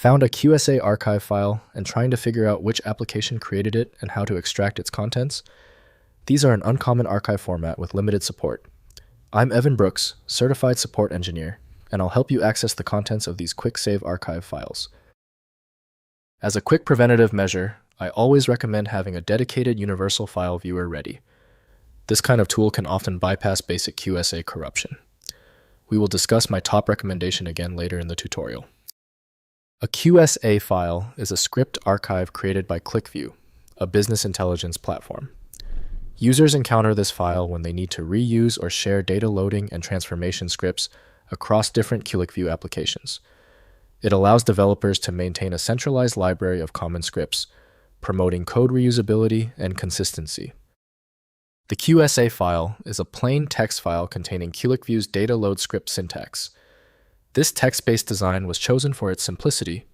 Found a QSA archive file and trying to figure out which application created it and how to extract its contents? These are an uncommon archive format with limited support. I'm Evan Brooks, Certified Support Engineer, and I'll help you access the contents of these quick save archive files. As a quick preventative measure, I always recommend having a dedicated universal file viewer ready. This kind of tool can often bypass basic QSA corruption. We will discuss my top recommendation again later in the tutorial. A QSA file is a script archive created by QlikView, a business intelligence platform. Users encounter this file when they need to reuse or share data loading and transformation scripts across different QlikView applications. It allows developers to maintain a centralized library of common scripts, promoting code reusability and consistency. The QSA file is a plain text file containing QlikView's data load script syntax. This text-based design was chosen for its simplicity,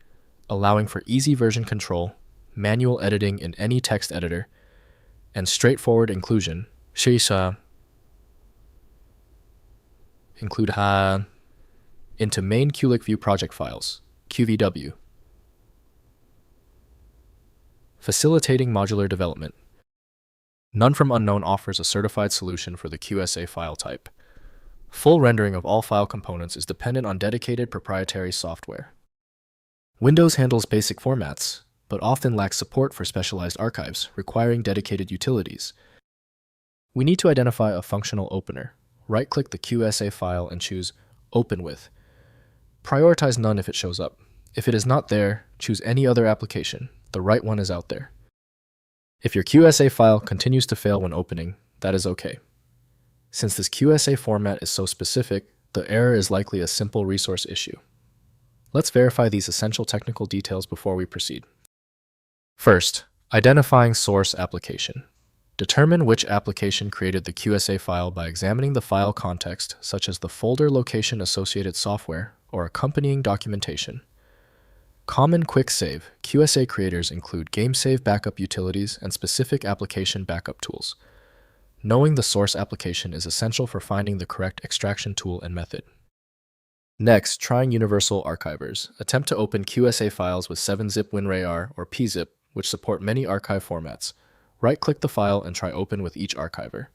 allowing for easy version control, manual editing in any text editor, and straightforward inclusion. Include into main QlikView project files, QVW. Facilitating modular development. None from Unknown offers a certified solution for the QSA file type. Full rendering of all file components is dependent on dedicated proprietary software. Windows handles basic formats, but often lacks support for specialized archives, requiring dedicated utilities. We need to identify a functional opener. Right-click the QSA file and choose Open With. Prioritize None if it shows up. If it is not there, choose any other application. The right one is out there. If your QSA file continues to fail when opening, that is okay. Since this QSA format is so specific, the error is likely a simple resource issue. Let's verify these essential technical details before we proceed. First, identifying source application. Determine which application created the QSA file by examining the file context, such as the folder location associated software or accompanying documentation. Common quick save QSA creators include game-save backup utilities and specific application backup tools. Knowing the source application is essential for finding the correct extraction tool and method. Next, trying universal archivers. Attempt to open QSA files with 7-zip WinRAR or pzip, which support many archive formats. Right-click the file and try Open with each archiver.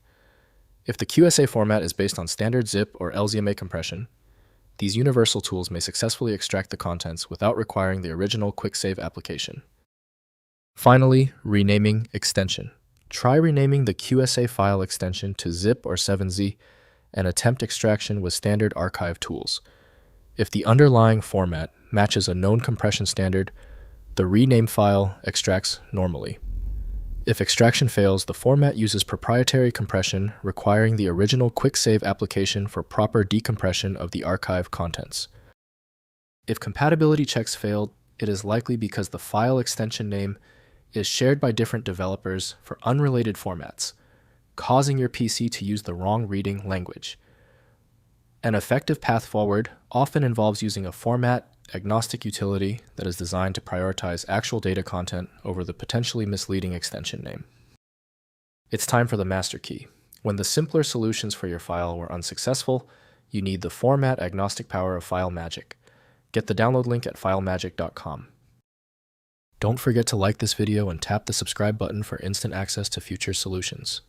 If the QSA format is based on standard zip or LZMA compression, these universal tools may successfully extract the contents without requiring the original quick save application. Finally, renaming extension. Try renaming the QSA file extension to zip or 7z and attempt extraction with standard archive tools. If the underlying format matches a known compression standard, the rename file extracts normally. If extraction fails, the format uses proprietary compression, requiring the original quick save application for proper decompression of the archive contents. If compatibility checks failed, it is likely because the file extension name is shared by different developers for unrelated formats, causing your PC to use the wrong reading language. An effective path forward often involves using a format-agnostic utility that is designed to prioritize actual data content over the potentially misleading extension name. It's time for the master key. When the simpler solutions for your file were unsuccessful, you need the format-agnostic power of FileMagick. Get the download link at filemagick.com. Don't forget to like this video and tap the subscribe button for instant access to future solutions.